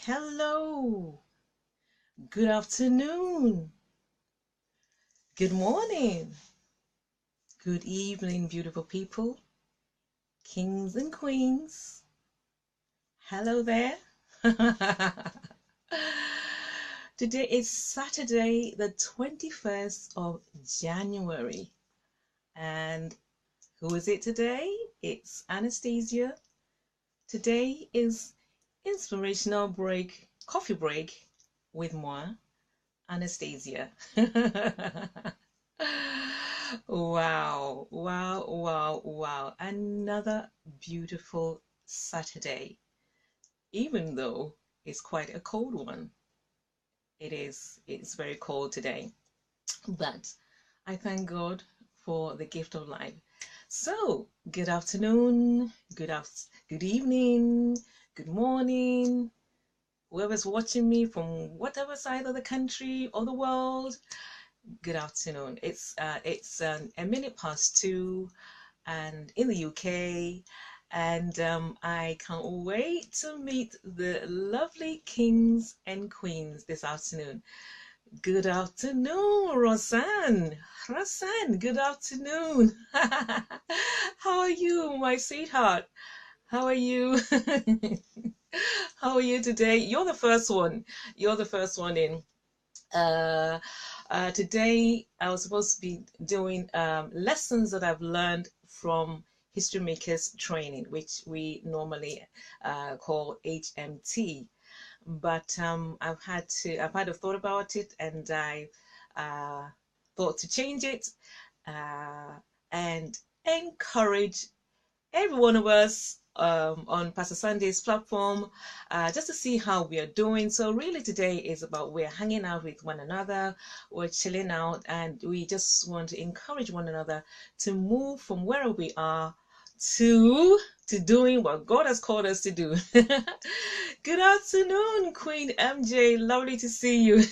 Hello, good afternoon, good morning, good evening, beautiful people, kings and queens. Hello there. Today is Saturday, the 21st of January. And who is it today? It's Anastasia. Today is Inspirational break, coffee break with moi, Anastasia. Wow, wow, wow, wow. Another beautiful Saturday, even though it's quite a cold one. It's very cold today, but I thank God for the gift of life. So, good afternoon, good evening, good morning, whoever's watching me from whatever side of the country or the world. Good afternoon. It's a minute past 2, and in the UK, and I can't wait to meet the lovely kings and queens this afternoon. Good afternoon, Rosanne. Rosanne, good afternoon. How are you, my sweetheart? How are you? How are you today? You're the first one. You're the first one in. Uh, Today, I was supposed to be doing lessons that I've learned from History Makers Training, which we normally call HMT. But I've had a thought about it, and I uh, thought to change it and encourage every one of us on Pastor Sunday's platform, just to see how we are doing. So really today is about we're hanging out with one another, we're chilling out, and we just want to encourage one another to move from where we are to doing what God has called us to do. Good afternoon, Queen MJ. Lovely to see you.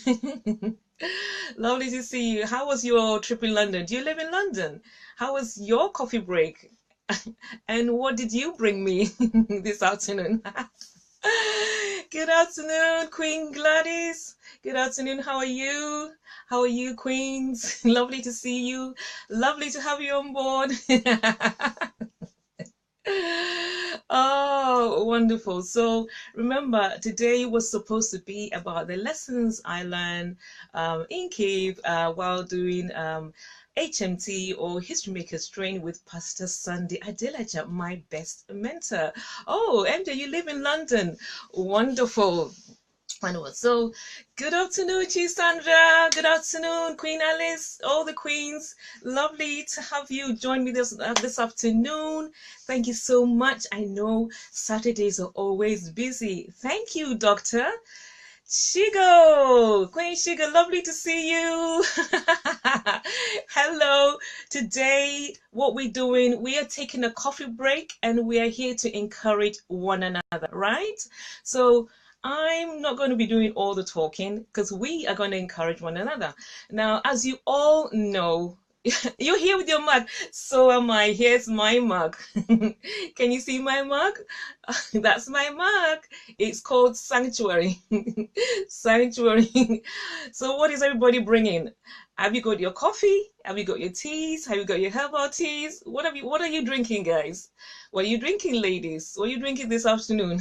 Lovely to see you. How was your trip in London? Do you live in London? How was your coffee break? And what did you bring me this afternoon? Good afternoon, Queen Gladys. Good afternoon. How are you? How are you, Queens? Lovely to see you. Lovely to have you on board. Oh, wonderful. So remember, today was supposed to be about the lessons I learned in Cave while doing HMT or History Makers Training with Pastor Sunday Adelaja, my best mentor. Oh, MJ, you live in London. Wonderful. Wonderful. So, good afternoon, Chief Sandra. Good afternoon, Queen Alice, all the queens. Lovely to have you join me this afternoon. Thank you so much. I know Saturdays are always busy. Thank you, Doctor. Shigo, Queen Shigo, lovely to see you. Hello. Today, what we're doing, we are taking a coffee break and we are here to encourage one another, right? So, I'm not going to be doing all the talking because we are going to encourage one another. Now, as you all know, you're here with your mug. So am I. Here's my mug. Can you see my mug? That's my mug. It's called Sanctuary. Sanctuary. So what is everybody bringing? Have you got your coffee? Have you got your teas? Have you got your herbal teas? What are you drinking, guys? What are you drinking, ladies? What are you drinking this afternoon?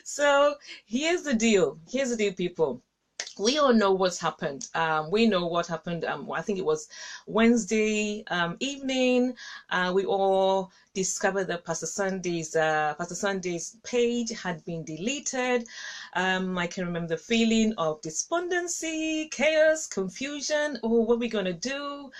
So here's the deal. Here's the deal, people. We all know what's happened. We know what happened. I think it was Wednesday evening. We all discovered that Pastor Sunday's page had been deleted. I can remember the feeling of despondency, chaos, confusion. Oh, what are we gonna do?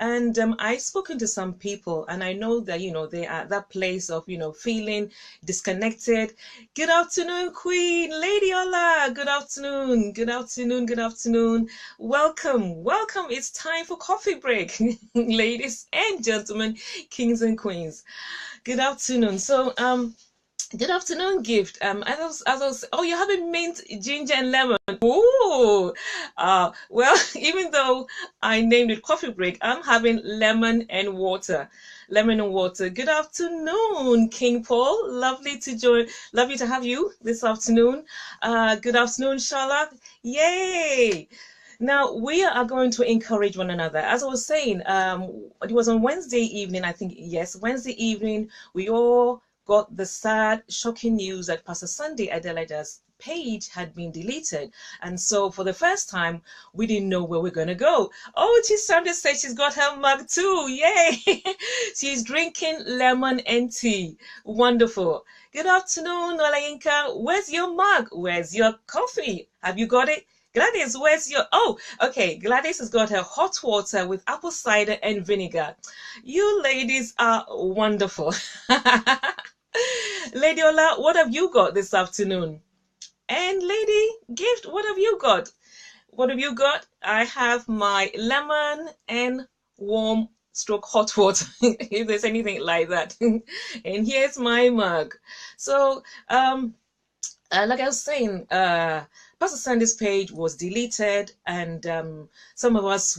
And I've spoken to some people, and I know that they are at that place of feeling disconnected. Good afternoon, Queen Lady Ola. Good afternoon. Good afternoon. Good afternoon. Welcome. Welcome. It's time for coffee break, ladies and gentlemen, kings and queens. Good afternoon. So Good afternoon, Gift. Oh, you're having mint, ginger, and lemon. Ooh. Well, even though I named it coffee break, I'm having lemon and water. Lemon and water. Good afternoon, King Paul. Lovely to join. Lovely to have you this afternoon. Good afternoon, Charlotte. Yay! Now we are going to encourage one another. As I was saying, it was on Wednesday evening, I think, yes, Wednesday evening, we all got the sad, shocking news that Pastor Sunday Adelaide's page had been deleted. And so for the first time, we didn't know where we're going to go. Oh, Sunday said she's got her mug too. Yay! She's drinking lemon and tea. Wonderful. Good afternoon, Olayinka. Where's your mug? Where's your coffee? Have you got it? Gladys, where's your... Oh, okay. Gladys has got her hot water with apple cider and vinegar. You ladies are wonderful. Lady Ola, what have you got this afternoon? And Lady Gift, what have you got? What have you got? I have my lemon and warm stroke hot water, if there's anything like that. And here's my mug. So, like I was saying, Pastor Sunday's page was deleted, and some of us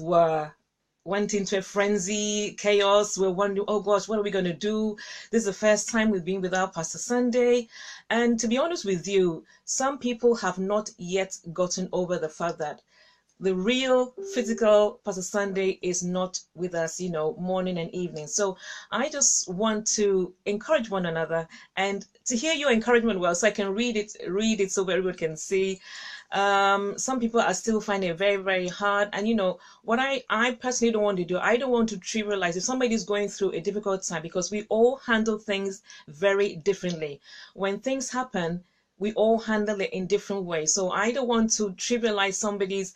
went into a frenzy, chaos. We're wondering, oh gosh, what are we going to do? This is the first time we've been without Pastor Sunday. And to be honest with you, some people have not yet gotten over the fact that the real physical Pastor Sunday is not with us, morning and evening. So I just want to encourage one another and to hear your encouragement well, so I can read it so everyone can see. Some people are still finding it very, very hard. And what I personally don't want to do, I don't want to trivialize if somebody is going through a difficult time, because we all handle things very differently. When things happen, we all handle it in different ways. So I don't want to trivialize somebody's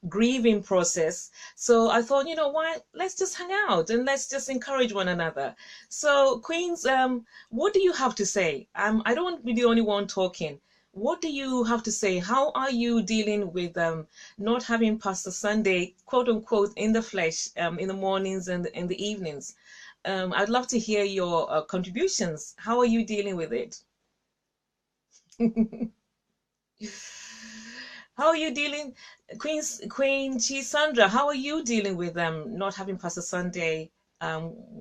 grieving process. So I thought, you know what, let's just hang out and let's just encourage one another. So Queens, what do you have to say? I don't want to be the only one talking. What do you have to say? How are you dealing with not having Pastor Sunday, quote unquote, in the flesh, in the mornings and in the evenings? I'd love to hear your contributions. How are you dealing with it? How are you dealing, Queen Chisandra? How are you dealing with not having Pastor Sunday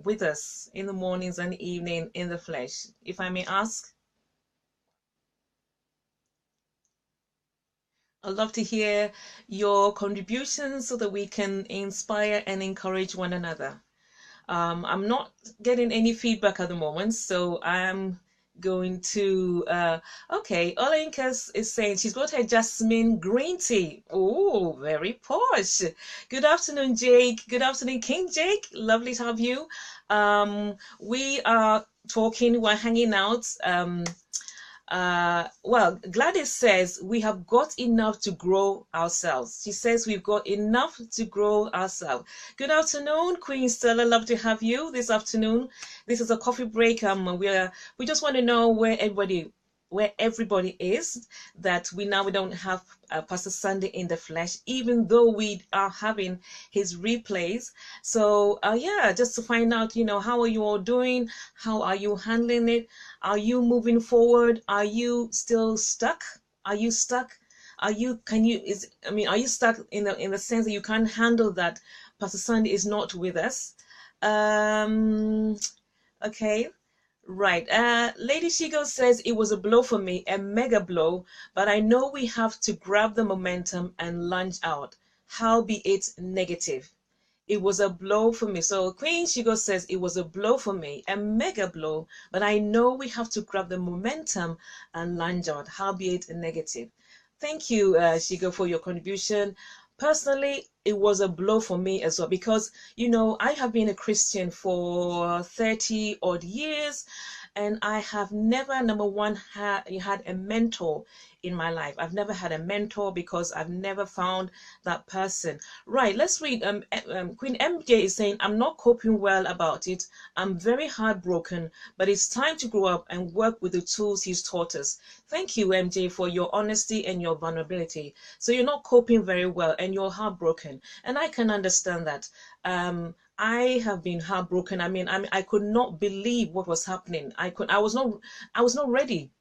with us in the mornings and evening in the flesh, if I may ask? I'd love to hear your contributions so that we can inspire and encourage one another. I'm not getting any feedback at the moment, so I'm going to okay, Olenka is saying she's got her jasmine green tea. Oh, very posh. Good afternoon, Jake. Good afternoon, King Jake. Lovely to have you. We are talking, we're hanging out. Well, Gladys says we have got enough to grow ourselves. She says we've got enough to grow ourselves. Good afternoon, Queen Stella. Love to have you this afternoon. This is a coffee break. We just want to know where everybody is, that we don't have Pastor Sunday in the flesh, even though we are having his replays. So yeah, just to find out, how are you all doing? How are you handling it? Are you moving forward? Are you still stuck? Are you stuck? Are you stuck in the sense that you can't handle that Pastor Sunday is not with us? Okay. Right. Lady Shigo says it was a blow for me, a mega blow, but I know we have to grab the momentum and lunge out. How be it negative? It was a blow for me. So Queen Shigo says it was a blow for me, a mega blow, but I know we have to grab the momentum and lunge out. How be it negative? Thank you, Shigo, for your contribution. Personally, it was a blow for me as well, because I have been a Christian for 30 odd years, and I have never, number one, had a mentor in my life. I've never had a mentor because I've never found that person. Right, let's read. Queen MJ is saying, I'm not coping well about it. I'm very heartbroken, but it's time to grow up and work with the tools he's taught us. Thank you, MJ, for your honesty and your vulnerability. So you're not coping very well and you're heartbroken, and I can understand that. I have been heartbroken. I could not believe what was happening. I was not ready.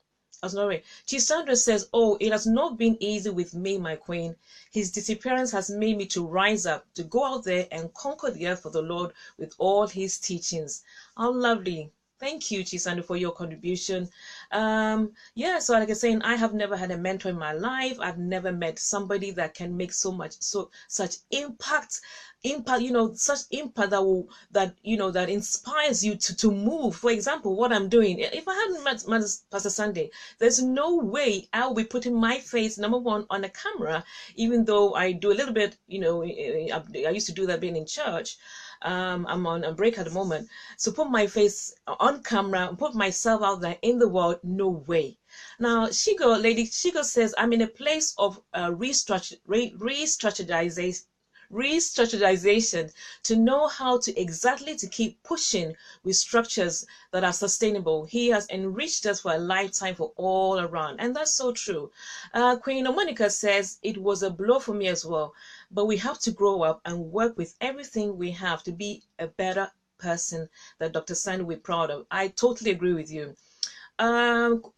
I was not ready. Chisandra says, "Oh, it has not been easy with me, my queen. His disappearance has made me to rise up, to go out there and conquer the earth for the Lord with all his teachings." How lovely. Thank you, Chisandra, for your contribution. Yeah, so like I was saying, I have never had a mentor in my life. I've never met somebody that can make such impact, such impact that will that that inspires you to move. For example, what I'm doing, if I hadn't met Pastor Sunday, there's no way I'll be putting my face, number one, on a camera, even though I do a little bit, I used to do that being in church. I'm on a break at the moment. So put my face on camera and put myself out there in the world, no way. Now, Lady Shigo says, I'm in a place of restructurization to know how to exactly to keep pushing with structures that are sustainable. He has enriched us for a lifetime for all around, and that's so true. Queen Monica says, it was a blow for me as well, but we have to grow up and work with everything we have to be a better person that Dr. Sandy will be proud of. I totally agree with you.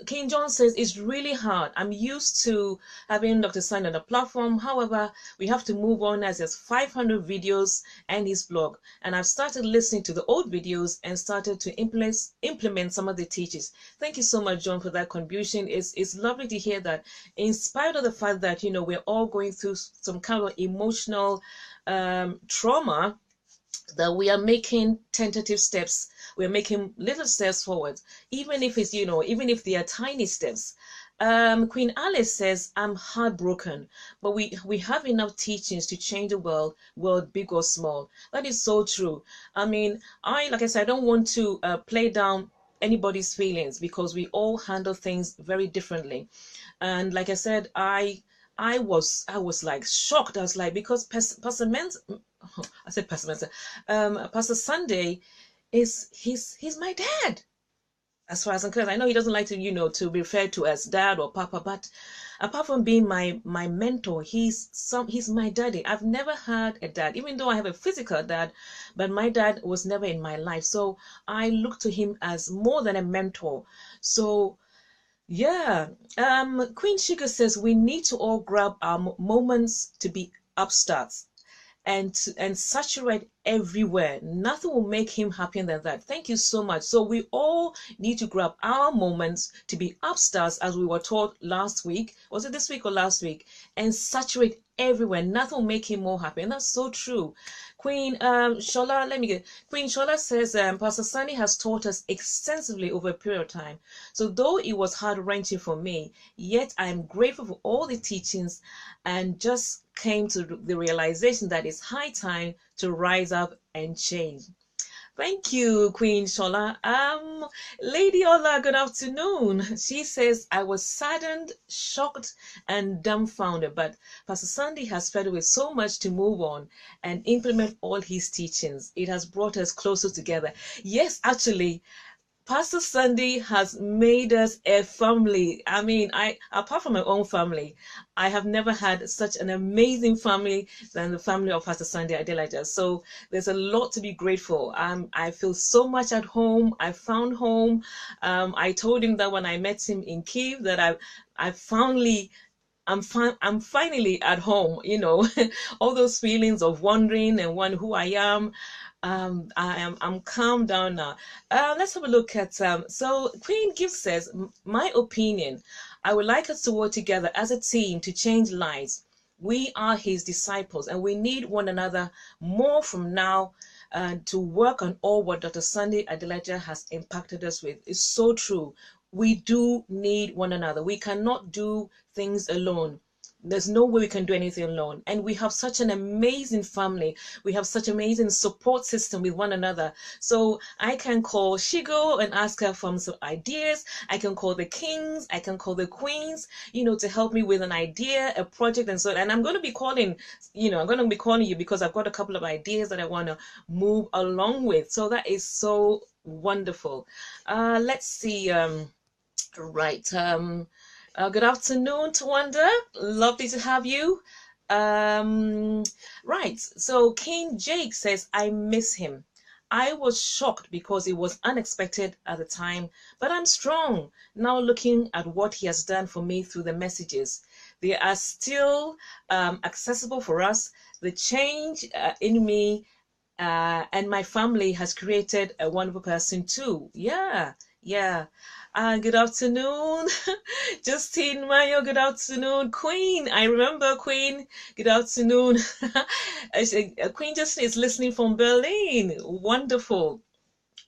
King John says it's really hard. I'm used to having Dr. Sign on the platform. However, we have to move on as there's 500 videos and his blog. And I've started listening to the old videos and started to implement some of the teachings. Thank you so much, John, for that contribution. It's lovely to hear that, in spite of the fact that, we're all going through some kind of emotional trauma, that we are making tentative steps. We're making little steps forward, even if it's, even if they are tiny steps. Queen Alice says, I'm heartbroken, but we have enough teachings to change the world, big or small. That is so true. Like I said, I don't want to play down anybody's feelings, because we all handle things very differently. And like I said, I was like shocked. I was like, because Pastor Pastor Sunday he's my dad, as far as I'm concerned. I know he doesn't like to be referred to as dad or papa, but apart from being my mentor, he's my daddy. I've never had a dad, even though I have a physical dad, but my dad was never in my life. So I look to him as more than a mentor. So yeah, Queen Sugar says we need to all grab our moments to be upstarts and saturate everywhere. Nothing will make him happier than that. Thank you so much. So we all need to grab our moments to be upstarts, as we were taught last week. Was it this week or last week? And saturate everywhere. Nothing will make him more happy. And that's so true. Queen Shola says, Pastor Sunny has taught us extensively over a period of time. So though it was heart-wrenching for me, yet I am grateful for all the teachings, and just came to the realization that it's high time to rise up and change. Thank you, Queen Shola. Lady Ola, good afternoon. She says, I was saddened, shocked, and dumbfounded, but Pastor Sandy has fed with so much to move on and implement all his teachings. It has brought us closer together. Yes, actually, Pastor Sunday has made us a family. Apart from my own family, I have never had such an amazing family than the family of Pastor Sunday Adelaide. So there's a lot to be grateful. I feel so much at home. I found home. I told him that when I met him in Kiev, that I'm finally at home, all those feelings of wondering and wondering who I am. I'm calmed down now. Let's have a look at, so Queen Gift says, my opinion, I would like us to work together as a team to change lives. We are his disciples and we need one another more from now to work on all what Dr. Sunday Adelaja has impacted us with. It's so true. We do need one another. We cannot do things alone. There's no way we can do anything alone. And we have such an amazing family. We have such amazing support system with one another. So I can call Shigo and ask her for some ideas. I can call the kings. I can call the queens, to help me with an idea, a project, and so on. And I'm going to be calling, you because I've got a couple of ideas that I want to move along with. So that is so wonderful. Let's see. Right. Good afternoon, Tawanda. Lovely to have you. Right. So King Jake says, I miss him. I was shocked because it was unexpected at the time, but I'm strong now looking at what he has done for me through the messages. They are still accessible for us. The change in me and my family has created a wonderful person too. Yeah, yeah. Good afternoon, Justine Mayo. Good afternoon, Queen. I remember Queen. Good afternoon. Queen Justine is listening from Berlin. Wonderful.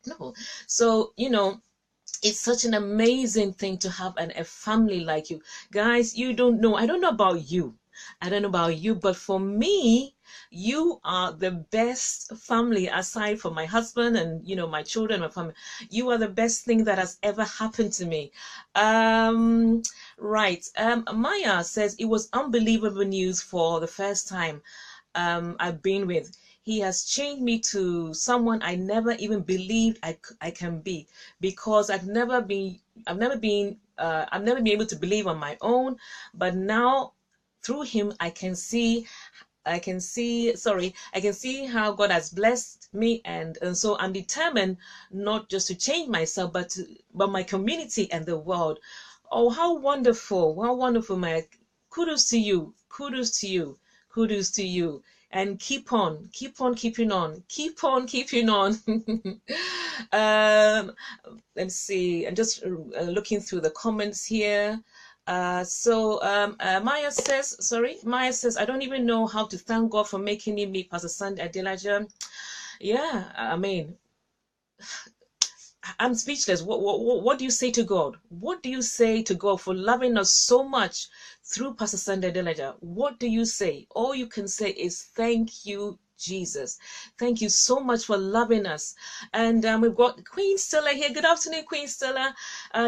No, so it's such an amazing thing to have a family like you guys. You don't know, I don't know about you, but for me, you are the best family aside from my husband and my children, my family. You are the best thing that has ever happened to me. um right. Maya says it was unbelievable news for the first time I've been with. He has changed me to someone I never even believed I can be, because I've never been able to believe on my own, but now through him I can see how God has blessed me, and so I'm determined not just to change myself, but my community and the world. Oh, how wonderful! How wonderful, Mike. Kudos to you. Kudos to you. Kudos to you. And keep on keeping on, keep on keeping on. um, let's see. I'm just looking through the comments here. Maya says, I don't even know how to thank God for making me meet Pastor Sandy Adelaja. Yeah, I mean, I'm speechless. What do you say to God? What do you say to God for loving us so much through Pastor Sunday Delaja? What do you say? All you can say is thank you, Jesus. Thank you so much for loving us. And we've got Queen Stella here. Good afternoon, Queen Stella.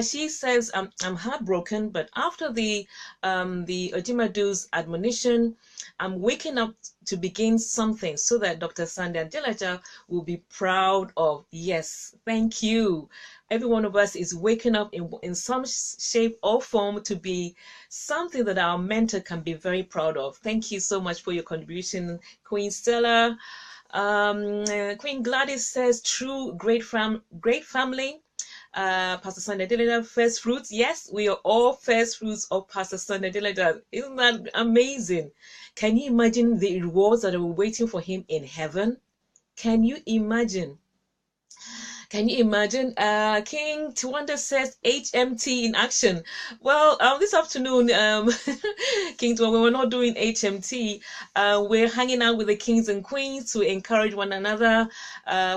She says, I'm heartbroken, but after the Ojimadu's admonition, I'm waking up to begin something so that Dr. Sandhya Delaja will be proud of. Yes, thank you. Every one of us is waking up in some shape or form to be something that our mentor can be very proud of. Thank you so much for your contribution, Queen Stella. Queen Gladys says, true, great family. Pastor Sunday Dillida, first fruits. Yes, we are all first fruits of Pastor Sunday Dillida. Isn't that amazing? Can you imagine the rewards that are waiting for him in heaven? Can you imagine? Can you imagine? King Twanda says HMT in action. Well, this afternoon, King Twanda, we're not doing HMT. We're hanging out with the kings and queens to encourage one another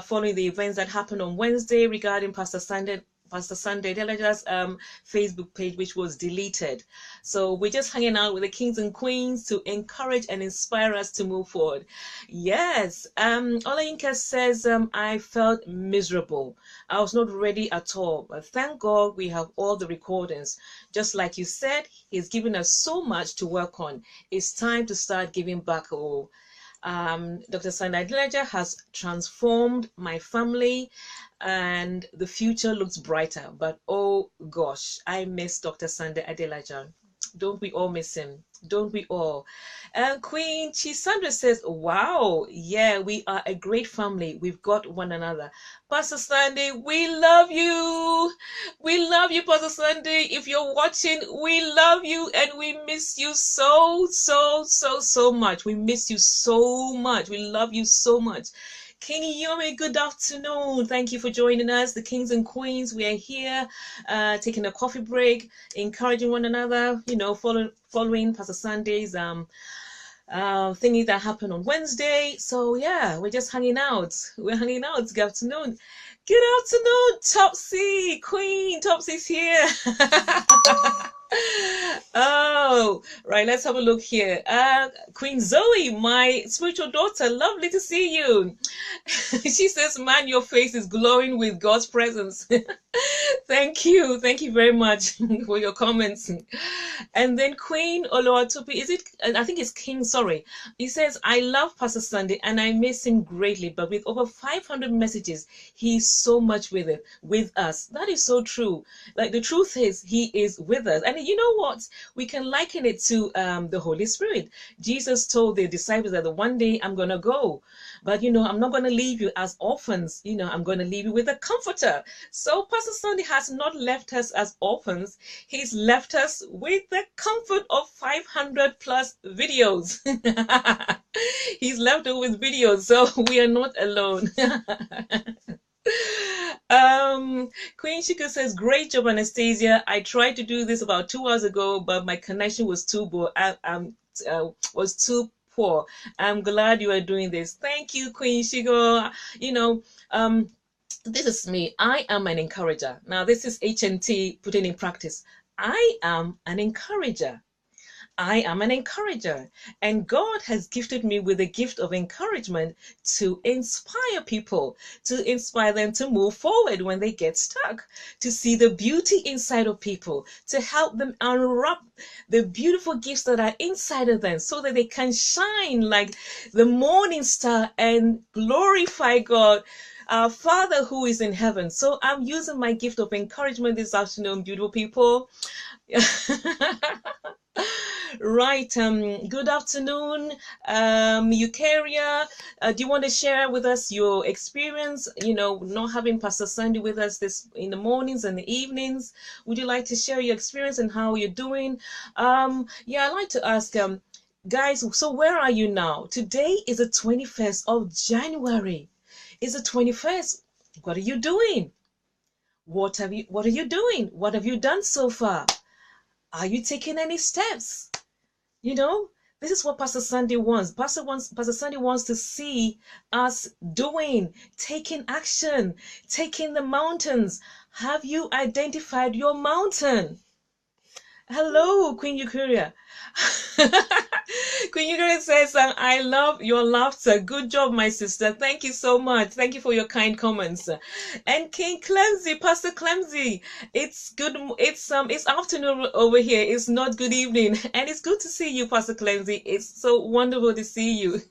following the events that happened on Wednesday regarding Pastor Sunday Delaja's Facebook page, which was deleted. So we're just hanging out with the kings and queens to encourage and inspire us to move forward. Yes. Olayinka says, I felt miserable. I was not ready at all. But thank God we have all the recordings. Just like you said, he's given us so much to work on. It's time to start giving back. Oh, Dr. Sunday Delaja has transformed my family, and the future looks brighter. But oh gosh, I miss Dr. Sunday Adelaja. Don't we all miss him? Don't we all? And Queen Chisandra says, wow, yeah, we are a great family. We've got one another. Pastor Sunday, we love you. We love you, Pastor Sunday. If you're watching, we love you and we miss you so, so, so, so much. We miss you so much. We love you so much. Kenny Yomi, good afternoon. Thank you for joining us. The kings and queens, we are here taking a coffee break, encouraging one another, following Pastor Sunday's thingy that happened on Wednesday. So yeah, we're just hanging out. We're hanging out. Good afternoon. Good afternoon, Topsy. Queen Topsy's here. Oh, right, let's have a look here. Queen Zoe, my spiritual daughter, lovely to see you. She says, man, your face is glowing with God's presence. Thank you very much for your comments. And then Queen Oloatupi, I think it's King, sorry. He says, I love Pastor Sunday and I miss him greatly, but with over 500 messages, he's so much with us. That is so true. Like, the truth is, he is with us. And you know what? We can liken it to to the Holy Spirit. Jesus told the disciples that one day I'm going to go, but I'm not going to leave you as orphans. I'm going to leave you with a comforter. So Pastor Sunday has not left us as orphans. He's left us with the comfort of 500 plus videos. He's left us with videos, so we are not alone. Queen Shika says, great job, Anastasia. I tried to do this about 2 hours ago, but my connection was was too poor. I'm glad you are doing this. Thank you, Queen Shigo. This is me. I am an encourager. Now, this is HNT putting in practice. I am an encourager. I am an encourager, and God has gifted me with the gift of encouragement to inspire people, to inspire them to move forward when they get stuck, to see the beauty inside of people, to help them unwrap the beautiful gifts that are inside of them so that they can shine like the morning star and glorify God, our Father who is in heaven. So I'm using my gift of encouragement this afternoon, beautiful people. Right. Good afternoon, Eukarya. Do you want to share with us your experience, not having Pastor Sandy with us this in the mornings and the evenings? Would you like to share your experience and how you're doing? Yeah, I'd like to ask, guys, so where are you now? Today is the 21st of January. It's the 21st. What are you doing? What are you doing? What have you done so far? Are you taking any steps? This is what Pastor Sandy wants. Pastor Sandy wants to see us doing, taking action, taking the mountains. Have you identified your mountain? Hello, Queen Eukarya. Queen Eukarya says, I love your laughter. Good job, my sister. Thank you so much. Thank you for your kind comments. And King Clemsy, Pastor Clemsy, it's good. It's afternoon over here. It's not good evening. And it's good to see you, Pastor Clemsy. It's so wonderful to see you.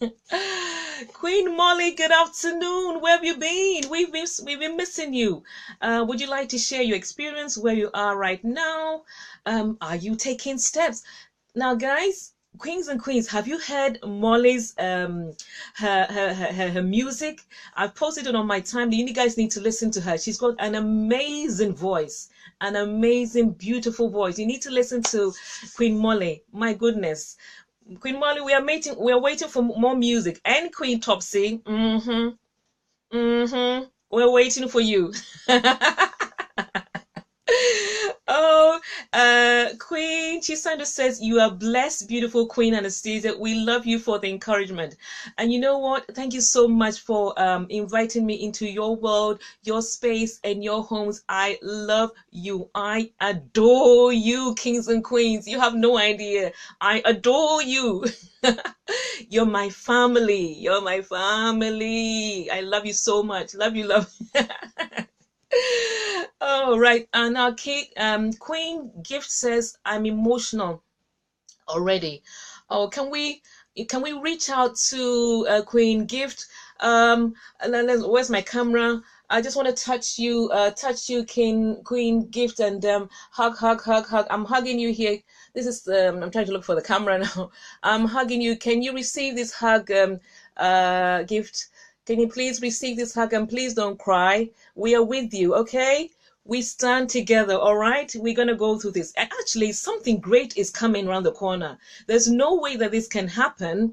Queen Molly, good afternoon. Where have you been? We've been missing you. Would you like to share your experience where you are right now? Are you taking steps? Now, guys, Queens and Queens, have you heard Molly's her music? I've posted it on my timeline. You guys need to listen to her. She's got an amazing voice, an amazing, beautiful voice. You need to listen to Queen Molly. My goodness. Queen Molly, we are waiting for more music. And Queen Topsy. We're waiting for you. Oh, Queen Chisando says, you are blessed, beautiful Queen Anastasia. We love you for the encouragement. And you know what? Thank you so much for inviting me into your world, your space, and your homes. I love you. I adore you, kings and queens. You have no idea. I adore you. You're my family. You're my family. I love you so much. Love you, love. Oh, right. And our Queen Gift says, I'm emotional already. Oh, can we reach out to Queen Gift? Where's my camera? I just want to touch you, Queen Gift, and hug. I'm hugging you here. This is I'm trying to look for the camera now. I'm hugging you. Can you receive this hug, Gift? Can you please receive this hug, and please don't cry. We are with you, okay? We stand together, all right? We're going to go through this. Actually, something great is coming around the corner. There's no way that this can happen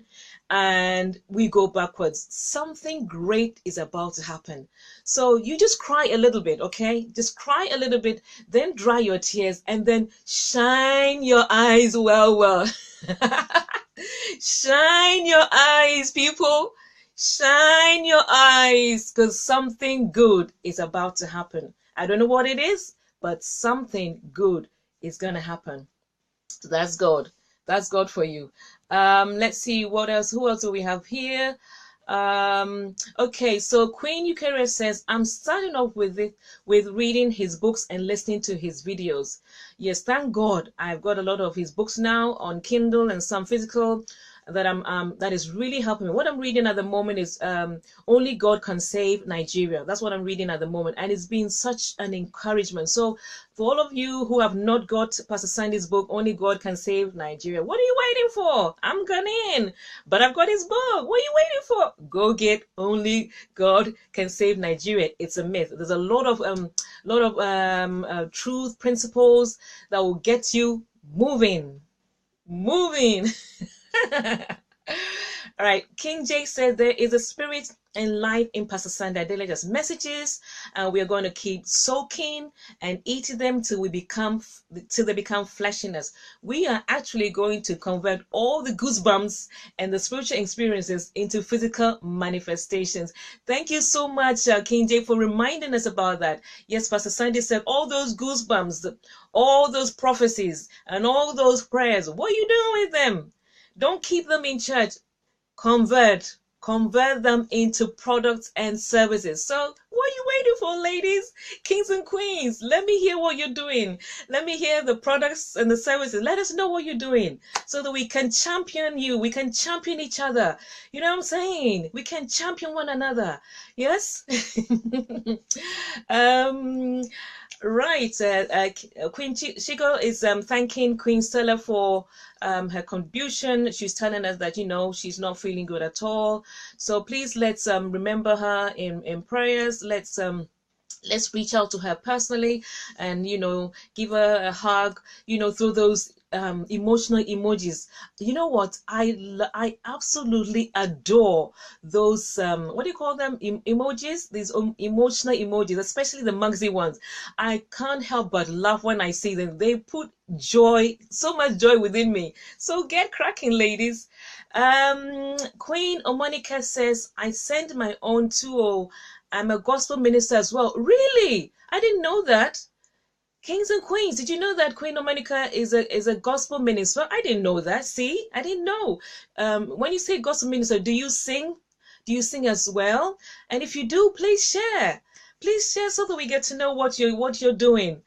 and we go backwards. Something great is about to happen. So you just cry a little bit, okay? Just cry a little bit, then dry your tears, and then shine your eyes well. Shine your eyes, people. Shine your eyes, because something good is about to happen. I don't know what it is, but something good is going to happen. So that's God. That's God for you. Let's see what else. Who else do we have here? Okay, so Queen Eukarya says, I'm starting off with reading his books and listening to his videos. Yes, thank God. I've got a lot of his books now on Kindle and some physical. that that is really helping me. What I'm reading at the moment is Only God Can Save Nigeria. That's what I'm reading at the moment, and it's been such an encouragement. So for all of you who have not got Pastor Sandy's book, Only God Can Save Nigeria, what are you waiting for? I'm Ghanaian, but I've got his book. What are you waiting for? Go get Only God Can Save Nigeria. It's a myth. There's a lot of truth, principles that will get you moving. All right, King Jake said there is a spirit and life in Pastor Sandy Adelaja's messages, and we are going to keep soaking and eating them till they become flesh in us. We are actually going to convert all the goosebumps and the spiritual experiences into physical manifestations. Thank you so much, King Jake, for reminding us about that. Yes, Pastor Sandy said all those goosebumps, all those prophecies, and all those prayers. What are you doing with them? Don't keep them in church. Convert them into products and services. So what are you waiting for, ladies, kings and queens? Let me hear what you're doing. Let me hear the products and the services. Let us know what you're doing so that we can champion you. We can champion each other. You know what I'm saying? We can champion one another. Yes. Right, Queen Chigo is thanking Queen Stella for her contribution. She's telling us that, you know, she's not feeling good at all. So please let's remember her in prayers. Let's reach out to her personally and, you know, give her a hug, you know, through those emotional emojis. You know what? I absolutely adore those what do you call them, emojis, these emotional emojis, especially the Mugsy ones. I can't help but laugh when I see them. They put joy, so much joy within me. So get cracking, ladies. Queen Omonica says, I send my own 2-0. I'm a gospel minister as well. Really? I didn't know that. Kings and queens, did you know that Queen Dominica is a gospel minister? I didn't know that. See, I didn't know. When you say gospel minister, do you sing? Do you sing as well? And if you do, please share. Please share so that we get to know what you're doing.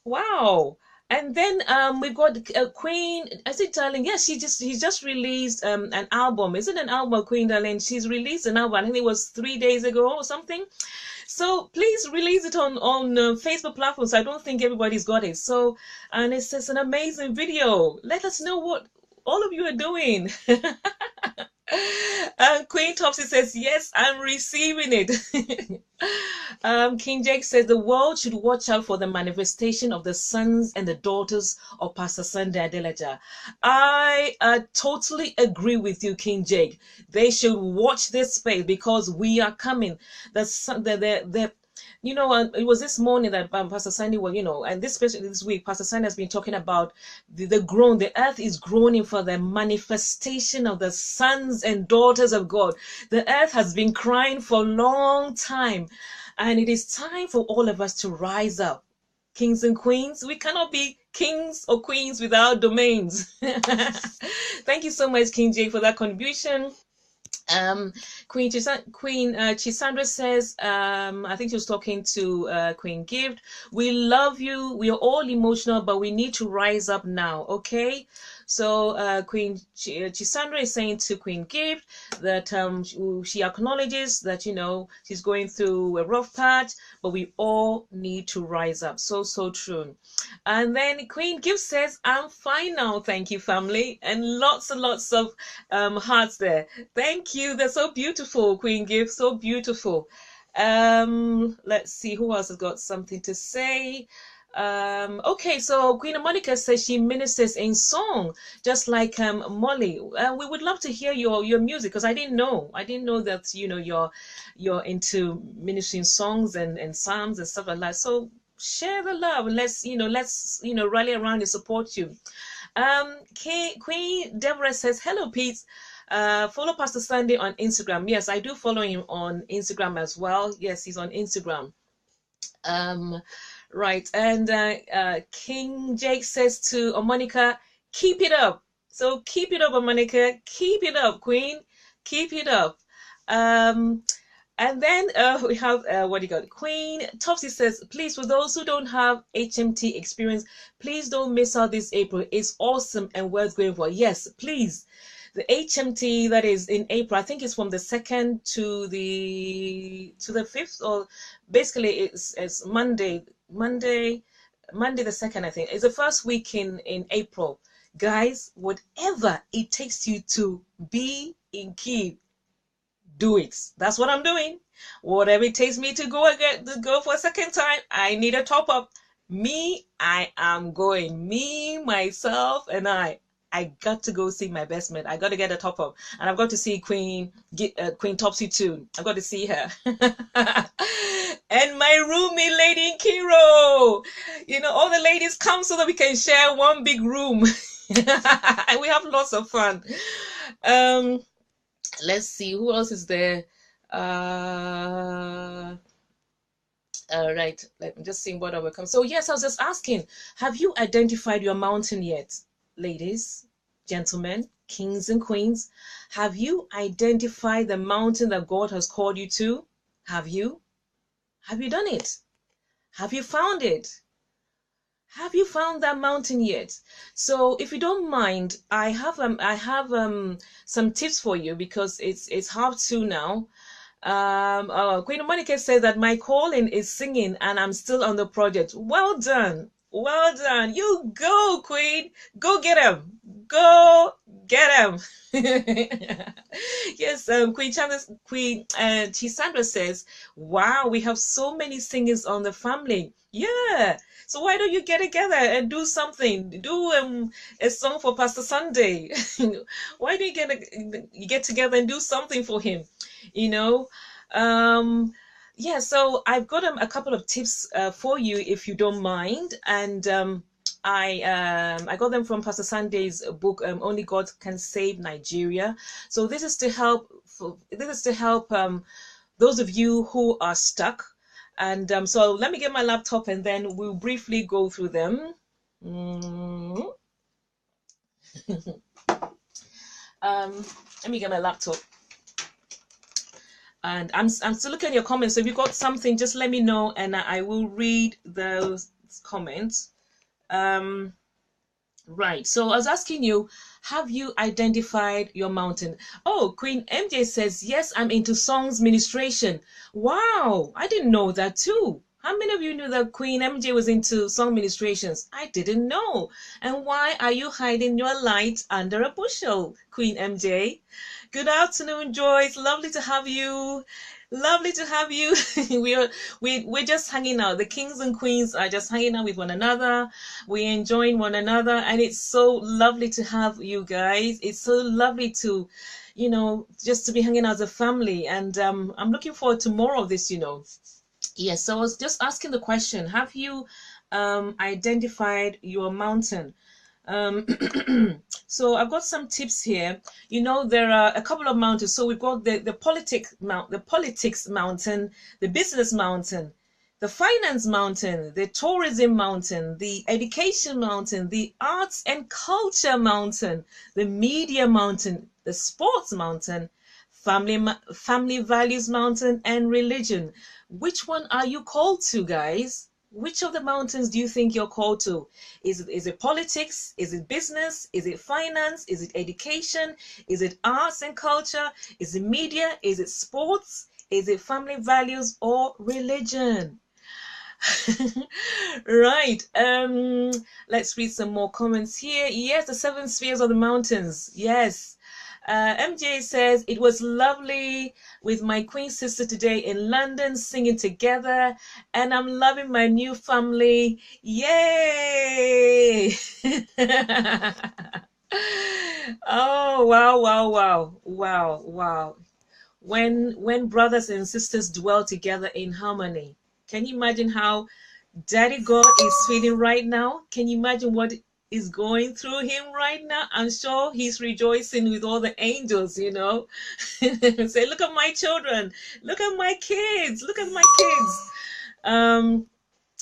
Wow. And then we've got Queen. I said, darling, yes, he just released an album. Is it an album, Queen Darling? She's released an album. I think it was 3 days ago or something. So please release it on Facebook platforms. I don't think everybody's got it. So, and it's just an amazing video. Let us know what all of you are doing. Queen Topsy says, yes, I'm receiving it. King Jake says, the world should watch out for the manifestation of the sons and the daughters of Pastor Sunday Adelaja. I totally agree with you, King Jake. They should watch this space because we are coming. You know, it was this morning that Pastor Sandy was, you know, and especially this week, Pastor Sandy has been talking about the earth is groaning for the manifestation of the sons and daughters of God. The earth has been crying for a long time, and it is time for all of us to rise up. Kings and queens, we cannot be kings or queens without domains. Thank you so much, King Jay, for that contribution. Queen Chisandra says, I think she was talking to Queen Gift. We love you. We are all emotional, but we need to rise up now. Okay. So Queen Chisandra is saying to Queen Gift that she acknowledges that, you know, she's going through a rough patch, but we all need to rise up. So true. And then Queen Gift says, I'm fine now. Thank you, family. And lots of hearts there. Thank you. They're so beautiful, Queen Gift. So beautiful. Let's see who else has got something to say. Okay, so Queen Monica says she ministers in song, just like Molly. We would love to hear your music, because I didn't know that, you know, you're into ministering songs and psalms and stuff like that. So share the love and let's rally around and support you. Queen Deborah says, hello Pete. Follow Pastor Sunday on Instagram. Yes, I do follow him on Instagram as well. Yes, he's on Instagram. Right, and King Jake says to Monica, keep it up. So keep it up, Monica. Keep it up, Queen. Keep it up. And then we have, what do you got? Queen Topsy says, please, for those who don't have HMT experience, please don't miss out this April. It's awesome and worth going for. Yes, please. the HMT that is in April. I think it's from the 2nd to the 5th, or basically it's Monday the 2nd. I think it's the first week in April. Guys, whatever it takes you to be in key, do it. That's what I'm doing. Whatever it takes me to go for a second time, I need a top up. Me, I am going. Me, myself, and I got to go see my best man. I got to get a top up, and I've got to see Queen Topsy too. I've got to see her, and my roomie, Lady Kiro. You know, all the ladies come so that we can share one big room, and we have lots of fun. Let's see who else is there. All right, let me just see what will come. So yes, I was just asking, have you identified your mountain yet? Ladies, gentlemen, kings and queens, have you identified the mountain that God has called you to? Have you? Have you done it? Have you found it? Have you found that mountain yet? So if you don't mind, I have some tips for you, because it's 2:30 now. Queen Monica says that my calling is singing and I'm still on the project. Well done. Well done. You go, Queen. Go get him. Go get him. Yes, Queen Chisandra says, wow, we have so many singers on the family. Yeah. So why don't you get together and do something? Do a song for Pastor Sunday. Why don't you get together and do something for him? You know, yeah. So I've got a couple of tips for you, if you don't mind, and I got them from Pastor Sunday's book, Only God Can Save Nigeria. So this is to help. Those of you who are stuck. And so let me get my laptop and then we'll briefly go through them. Let me get my laptop. And I'm still looking at your comments. So if you got something, just let me know and I will read those comments. Right. So I was asking you, have you identified your mountain? Oh, Queen MJ says, yes, I'm into songs ministration. Wow, I didn't know that too. How many of you knew that Queen MJ was into song ministrations? I didn't know. And why are you hiding your light under a bushel, Queen MJ? Good afternoon, Joyce. Lovely to have you. Lovely to have you. we're just hanging out. The kings and queens are just hanging out with one another. We're enjoying one another, and it's so lovely to have you guys. It's so lovely to, you know, just to be hanging out as a family. And I'm looking forward to more of this, you know. Yes, so I was just asking the question, have you identified your mountain? So I've got some tips here. You know, there are a couple of mountains. So we've got the politics mountain, the business mountain, the finance mountain, the tourism mountain, the education mountain, the arts and culture mountain, the media mountain, the sports mountain, family values mountain, and religion. Which one are you called to, guys? Which of the mountains do you think you're called to? Is it politics? Is it business? Is it finance? Is it education? Is it arts and culture? Is it media? Is it sports? Is it family values or religion? Right. Let's read some more comments here. Yes, the 7 spheres of the mountains. Yes. MJ says, it was lovely with my queen sister today in London singing together, and I'm loving my new family. Yay! Oh, wow, wow, wow, wow, wow. When brothers and sisters dwell together in harmony. Can you imagine how Daddy God is feeling right now? Can you imagine what is going through him right now? I'm sure he's rejoicing with all the angels, you know. Say, look at my children, look at my kids, look at my kids.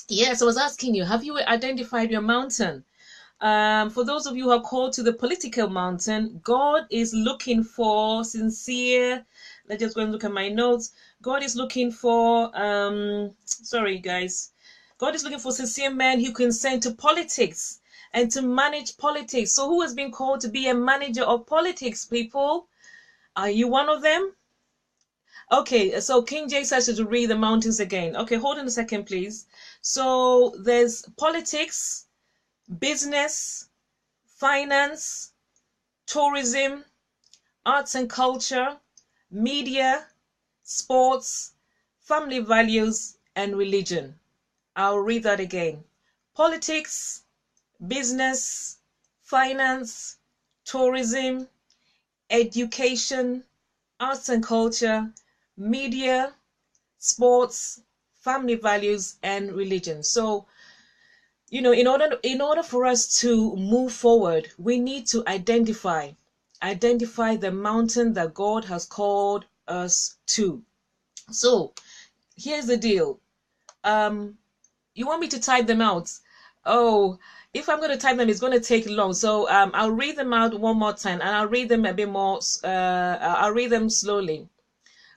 Yes, I was asking you, have you identified your mountain? For those of you who are called to the political mountain, God is looking for sincere. Let's just go and look at my notes. God is looking for sorry guys, God is looking for sincere men who consent to politics and to manage politics. So who has been called to be a manager of politics, people? Are you one of them? Okay, so King James says to read the mountains again. Okay, hold on a second, please. So there's politics, business, finance, tourism, arts and culture, media, sports, family values, and religion. I'll read that again. Politics, business, finance, tourism, education, arts and culture, media, sports, family values, and religion. So, in order for us to move forward, we need to identify the mountain that God has called us to. So here's the deal. You want me to type them out? Oh, if I'm going to type them, it's going to take long. So I'll read them out one more time, and I'll read them a bit more. I'll read them slowly.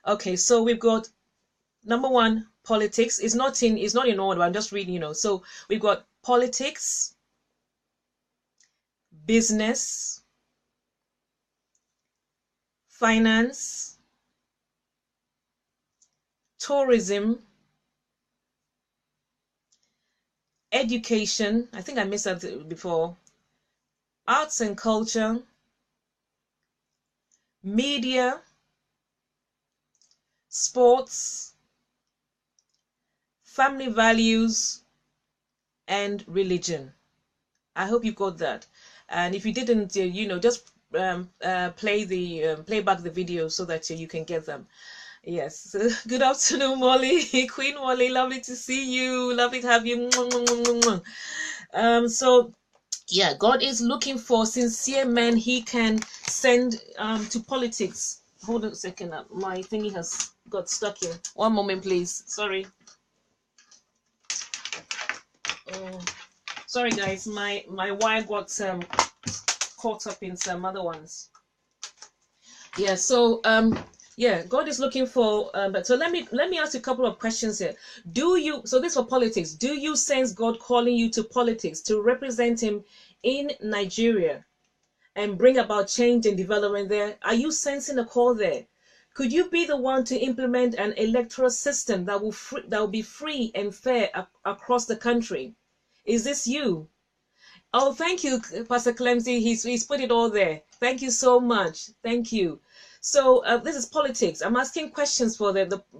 Okay, so we've got number one, politics. It's not in order. I'm just reading. So we've got politics, business, finance, tourism, education. I think I missed that before. Arts and culture, media, sports, family values, and religion. I hope you got that. And if you didn't, just play back the video so that you can get them. Yes. Good afternoon, Molly. Queen Molly, lovely to see you. Lovely to have you. So yeah, God is looking for sincere men He can send to politics. Hold on a second. My thingy has got stuck here. One moment, please. Sorry. Sorry, guys. My wire got caught up in some other ones. Yeah. So yeah, God is looking for. But so let me ask you a couple of questions here. So this for politics. Do you sense God calling you to politics to represent Him in Nigeria and bring about change and development there? Are you sensing a call there? Could you be the one to implement an electoral system that will be free and fair across the country? Is this you? Oh, thank you, Pastor Clemsy. He's put it all there. Thank you so much. Thank you. So this is politics. I'm asking questions for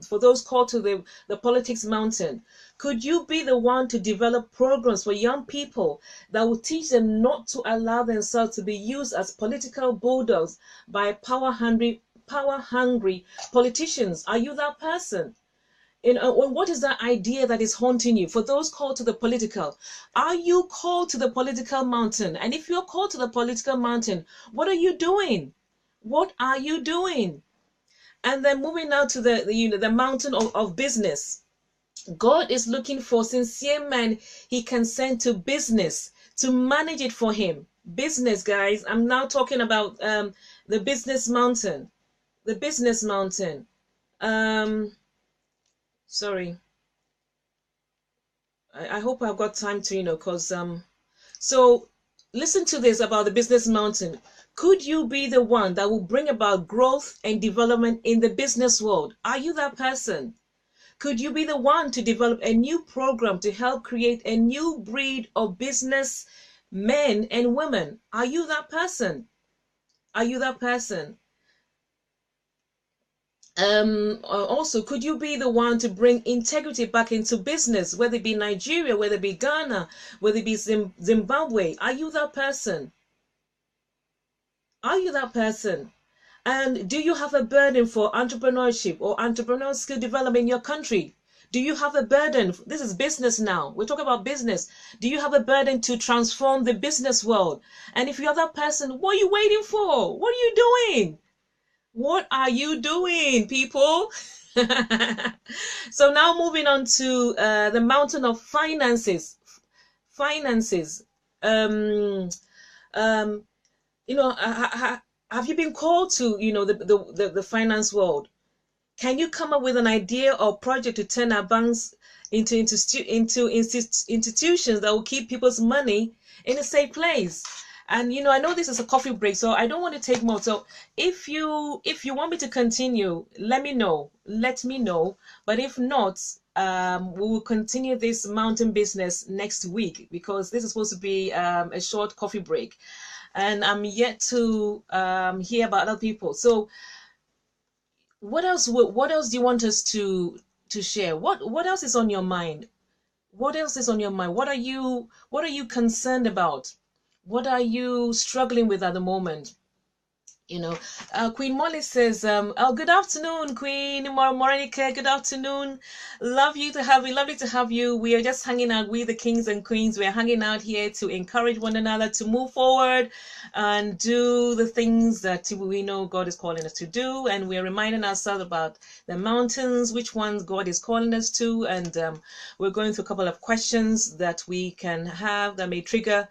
for those called to the politics mountain. Could you be the one to develop programs for young people that will teach them not to allow themselves to be used as political bulldogs by power-hungry politicians? Are you that person? What is that idea that is haunting you? For those called to the political, are you called to the political mountain? And if you're called to the political mountain, what are you doing? What are you doing? And then moving now to the mountain of business. God is looking for sincere men He can send to business to manage it for Him. Business, guys. I'm now talking about the business mountain. The business mountain. Sorry. I hope I've got time to, because so listen to this about the business mountain. Could you be the one that will bring about growth and development in the business world? Are you that person? Could you be the one to develop a new program to help create a new breed of business men and women? Are you that person? Are you that person? Also, could you be the one to bring integrity back into business, whether it be Nigeria, whether it be Ghana, whether it be Zimbabwe? Are you that person? Are you that person? And do you have a burden for entrepreneurship or entrepreneurial skill development in your country? Do you have a burden? This is business now. We're talking about business. Do you have a burden to transform the business world? And if you're that person, what are you waiting for? What are you doing? What are you doing, people? So now moving on to the mountain of finances. Finances. Have you been called to the finance world? Can you come up with an idea or project to turn our banks into institutions that will keep people's money in a safe place? And I know this is a coffee break, so I don't want to take more. So if you want me to continue, let me know. Let me know. But if not, we will continue this mountain business next week, because this is supposed to be a short coffee break, and I'm yet to hear about other people. So what else do you want us to share? What else is on your mind? What else is on your mind? What are you concerned about? What are you struggling with at the moment? Queen Molly says, oh, good afternoon, Queen Monica. Good afternoon. Lovely to have you. We are just hanging out. We, the kings and queens, we're hanging out here to encourage one another to move forward and do the things that we know God is calling us to do. And we're reminding ourselves about the mountains, which ones God is calling us to. And we're going through a couple of questions that we can have that may trigger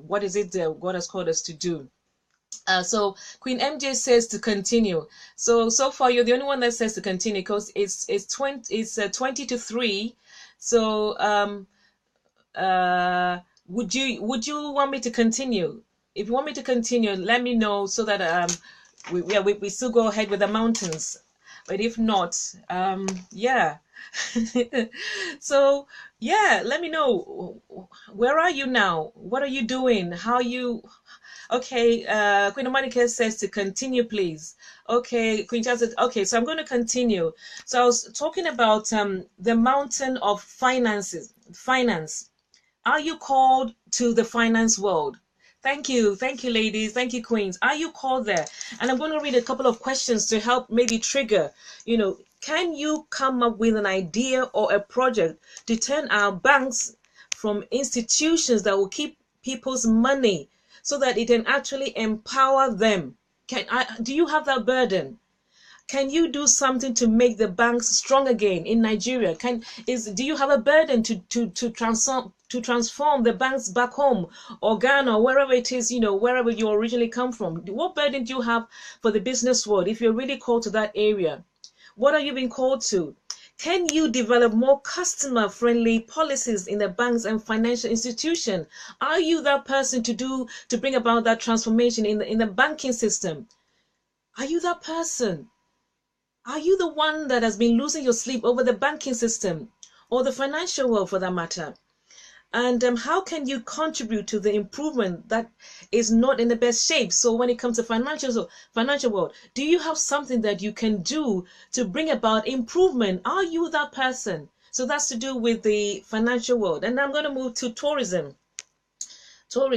what is it that God has called us to do. So Queen MJ says to continue. So far you're the only one that says to continue, because it's 20 to 3. So would you want me to continue? If you want me to continue, let me know, so that we still go ahead with the mountains. But if not, yeah. So yeah, let me know, where are you now? What are you doing? How you? Okay, Queen Monica says to continue, please. Okay, Queen Charles says, okay, so I'm going to continue. So I was talking about the mountain of finance. Are you called to the finance world? Thank you, ladies. Thank you, queens. Are you called there? And I'm going to read a couple of questions to help maybe trigger, can you come up with an idea or a project to turn our banks from institutions that will keep people's money, so that it can actually empower them? Do you have that burden? Can you do something to make the banks strong again in Nigeria? Do you have a burden to transform the banks back home, or Ghana, or wherever it is, wherever you originally come from? What burden do you have for the business world if you're really called to that area? What are you being called to? Can you develop more customer-friendly policies in the banks and financial institution? Are you that person to bring about that transformation in the banking system? Are you that person? Are you the one that has been losing your sleep over the banking system, or the financial world for that matter? And how can you contribute to the improvement that is not in the best shape? So when it comes to financial world, do you have something that you can do to bring about improvement? Are you that person? So that's to do with the financial world. And I'm going to move to tourism. So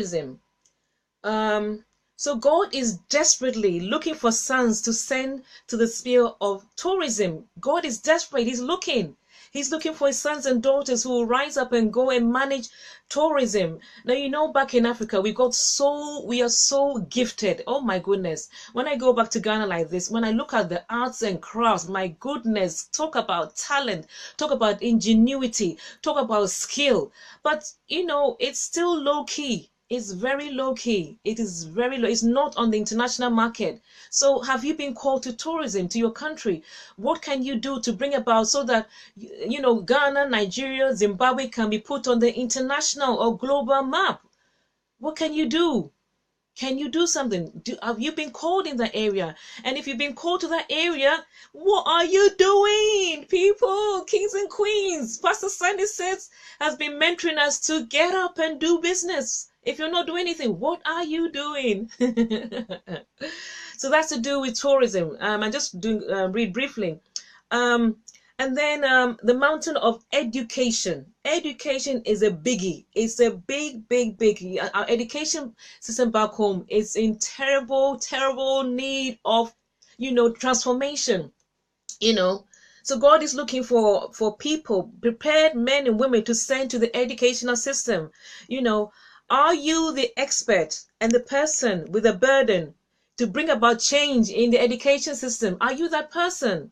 God is desperately looking for sons to send to the sphere of tourism. God is desperate. He's looking for his sons and daughters who will rise up and go and manage tourism. Now, back in Africa, we are so gifted. Oh my goodness. When I go back to Ghana like this, when I look at the arts and crafts, my goodness, talk about talent, talk about ingenuity, talk about skill. But, it's still low key. It's very low key. It is very low. It's not on the international market. So have you been called to tourism, to your country? What can you do to bring about so that, Ghana, Nigeria, Zimbabwe can be put on the international or global map? What can you do? Can you do something? Have you been called in that area? And if you've been called to that area, what are you doing? People, kings and queens, Pastor Sandy has been mentoring us to get up and do business. If you're not doing anything, what are you doing? So that's to do with tourism. I'm just read briefly. And then the mountain of education. Education is a biggie. It's a big, big, big. Our education system back home is in terrible, terrible need of, transformation. So God is looking for people, prepared men and women to send to the educational system. Are you the expert and the person with a burden to bring about change in the education system? Are you that person?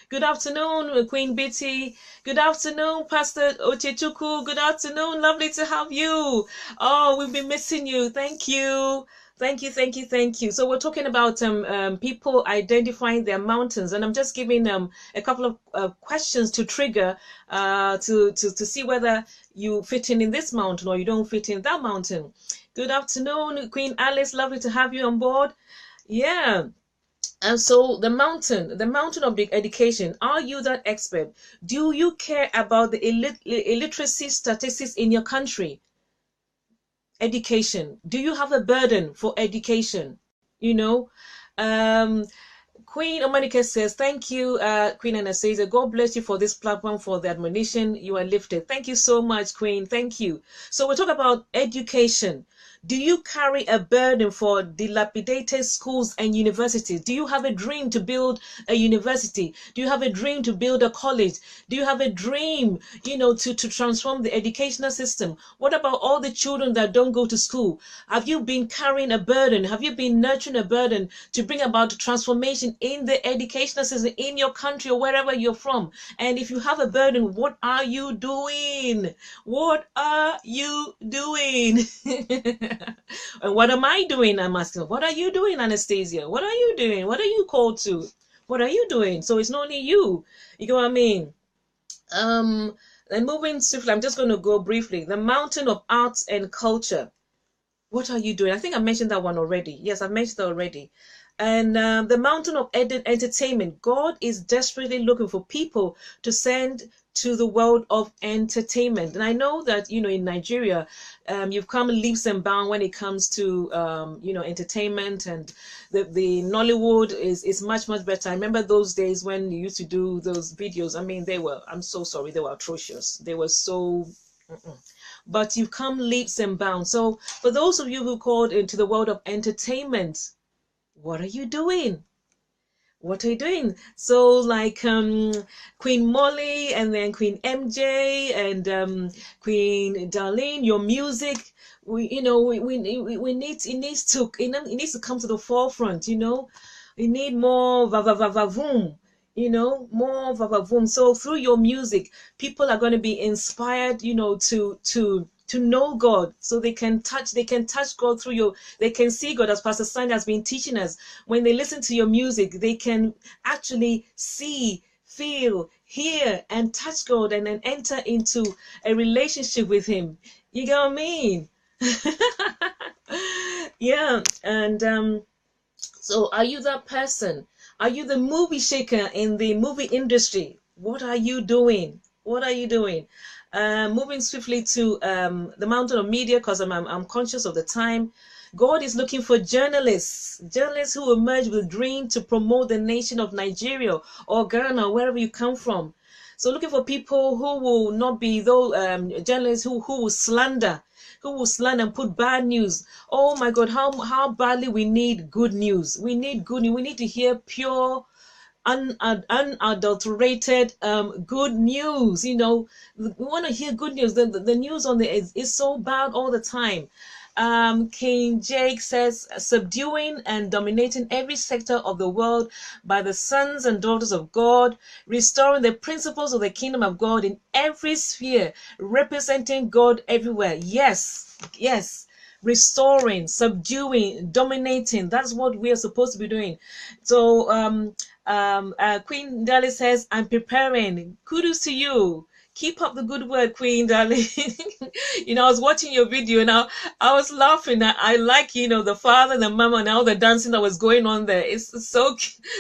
Good afternoon, Queen Bitty. Good afternoon, Pastor Ochechuku. Good afternoon. Lovely to have you. Oh, we've been missing you. Thank you. Thank you, thank you, thank you. So we're talking about people identifying their mountains, and I'm just giving a couple of questions to trigger to see whether you fit in this mountain or you don't fit in that mountain. Good afternoon, Queen Alice. Lovely to have you on board. Yeah. And so the mountain of big education, are you that expert? Do you care about the illiteracy statistics in your country? Education. Do you have a burden for education? You know, um, Queen Omanike says, thank you, Queen Anastasia. God bless you for this platform, for the admonition. You are lifted. Thank you so much, Queen. Thank you. So we'll talk about education. Do you carry a burden for dilapidated schools and universities? Do you have a dream to build a university? Do you have a dream to build a college? Do you have a dream, to transform the educational system? What about all the children that don't go to school? Have you been carrying a burden? Have you been nurturing a burden to bring about transformation in the educational system in your country or wherever you're from? And if you have a burden, what are you doing? What are you doing? And what am I doing? I'm asking, what are you doing, Anastasia? What are you doing? What are you called to? What are you doing? So it's not only you. You know what I mean? And moving swiftly, I'm just going to go briefly. The mountain of arts and culture. What are you doing? I think I mentioned that one already. Yes, I've mentioned that already. And the mountain of entertainment. God is desperately looking for people to send to the world of entertainment. And I know that, in Nigeria, you've come leaps and bounds when it comes to, entertainment, and the Nollywood is much, much better. I remember those days when you used to do those videos. I mean, I'm so sorry, they were atrocious. They were so... But you've come leaps and bounds. So for those of you who called into the world of entertainment, what are you doing? What are you doing? So like Queen Molly, and then Queen MJ, and Queen Darlene, your music, we need it needs to come to the forefront. We need more vavavavavoom, more vavavoom. So through your music, people are going to be inspired, to know God, so they can touch God through they can see God, as Pastor Sandy has been teaching us. When they listen to your music, they can actually see, feel, hear, and touch God, and then enter into a relationship with him. You get what I mean? Yeah. And so are you that person? Are you the movie shaker in the movie industry? What are you doing? What are you doing? Moving swiftly to the mountain of media, because I'm conscious of the time. God is looking for journalists who emerge with dream to promote the nation of Nigeria or Ghana, wherever you come from. So looking for people who will not be those journalists who will slander, and put bad news. Oh my God, how badly we need good news. We need good news. We need to hear pure, unadulterated good news. We want to hear good news. The news on the is so bad all the time. King Jake says, subduing and dominating every sector of the world by the sons and daughters of God, restoring the principles of the kingdom of God in every sphere, representing God everywhere. Yes, restoring, subduing, dominating. That's what we are supposed to be doing. So Queen Dali says, I'm preparing. Kudos to you. Keep up the good work, Queen Darling. I was watching your video and I was laughing. I like, the father, the mama, and all the dancing that was going on there. It's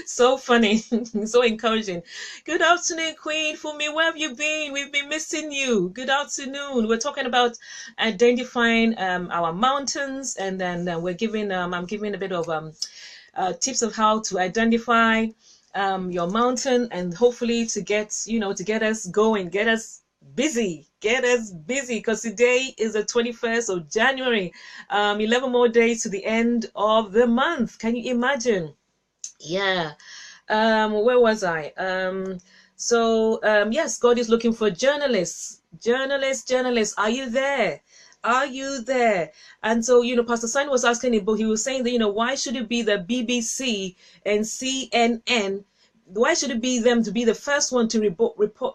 so funny, so encouraging. Good afternoon, Queen Fumi. Where have you been? We've been missing you. Good afternoon. We're talking about identifying our mountains, and then I'm giving a bit of tips of how to identify your mountain, and hopefully to get us going, get us busy, because today is the 21st of January. 11 more days to the end of the month. Can you imagine? Yeah. Where was I? Yes, God is looking for journalists. Are you there? Are you there? And so, Pastor Simon was asking him, but he was saying that, why should it be the BBC and CNN Why should it be them to be the first one to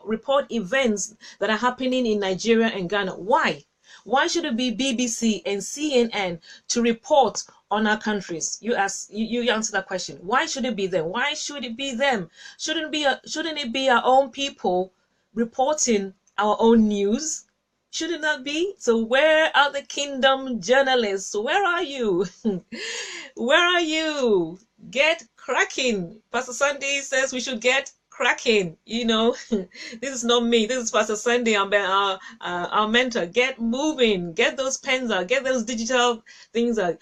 report events that are happening in Nigeria and Ghana? Why? Why should it be BBC and CNN to report on our countries? You answer that question. Why should it be them? Why should it be them? Shouldn't it be our own people reporting our own news? Shouldn't that be? So where are the kingdom journalists? Where are you? Where are you? Get cracking. Pastor Sunday says we should get cracking. This is not me. This is Pastor Sunday, our mentor. Get moving. Get those pens out. Get those digital things out.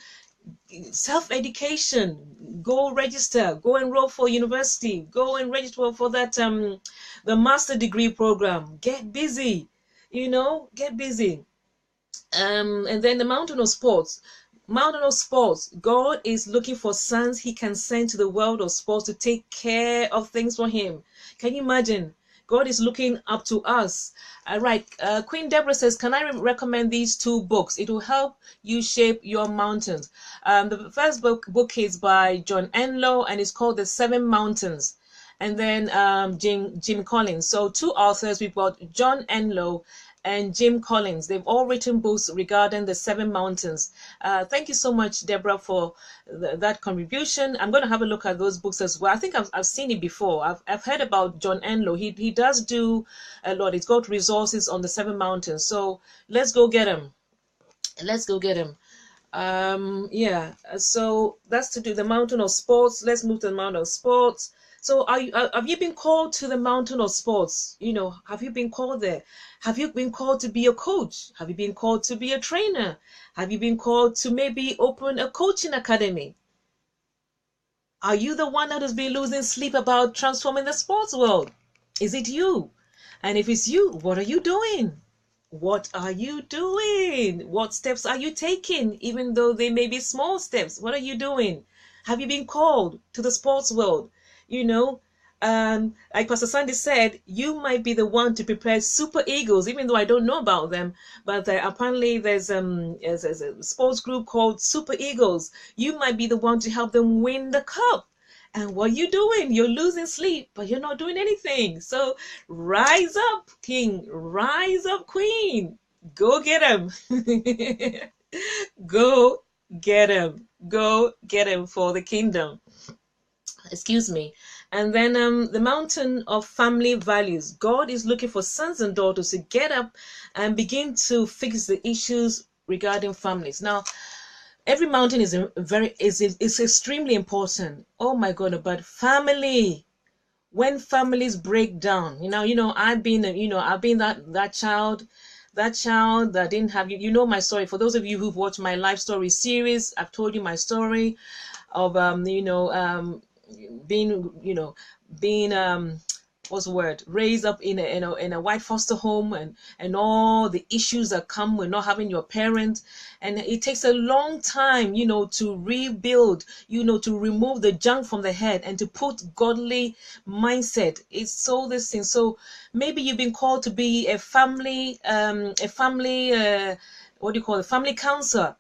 Self-education. Go register. Go enroll for university. Go and register for that the master degree program. Get busy. Get busy. And then the mountain of sports. Mountain of sports. God is looking for sons he can send to the world of sports to take care of things for him. Can you imagine? God is looking up to us. Right. Queen Deborah says, can I recommend these 2 books? It will help you shape your mountains. The first book is by John Enloe and it's called The 7 Mountains. And then Jim Collins. So 2 authors. We've got John Enloe and Jim Collins. They've all written books regarding the 7 mountains. Thank you so much, Deborah, for that contribution. I'm going to have a look at those books as well. I think I've seen it before. I've heard about John Enloe. He does do a lot. He's got resources on the 7 mountains. So let's go get him. Let's go get him. Yeah. So that's to do the mountain of sports. Let's move to the mountain of sports. So have you been called to the mountain of sports? Have you been called there? Have you been called to be a coach? Have you been called to be a trainer? Have you been called to maybe open a coaching academy? Are you the one that has been losing sleep about transforming the sports world? Is it you? And if it's you, what are you doing? What are you doing? What steps are you taking? Even though they may be small steps, what are you doing? Have you been called to the sports world? Like Pastor Sandy said, you might be the one to prepare super eagles, even though I don't know about them. But apparently there's a sports group called Super Eagles. You might be the one to help them win the cup. And what are you doing? You're losing sleep, but you're not doing anything. So rise up, King. Rise up, Queen. Go get him. Go get him. Go get him for the kingdom. Excuse me. And then the mountain of family values. God is looking for sons and daughters to get up and begin to fix the issues regarding families. Now, every mountain is extremely important. Oh my God, but family. When families break down, I've been that child that didn't have my story. For those of you who've watched my life story series, I've told you my story of being what's the word, raised up in a white foster home, and all the issues that come with not having your parent. And it takes a long time to rebuild, to remove the junk from the head and to put godly mindset. It's so this thing. So maybe you've been called to be a family what do you call it, family counselor,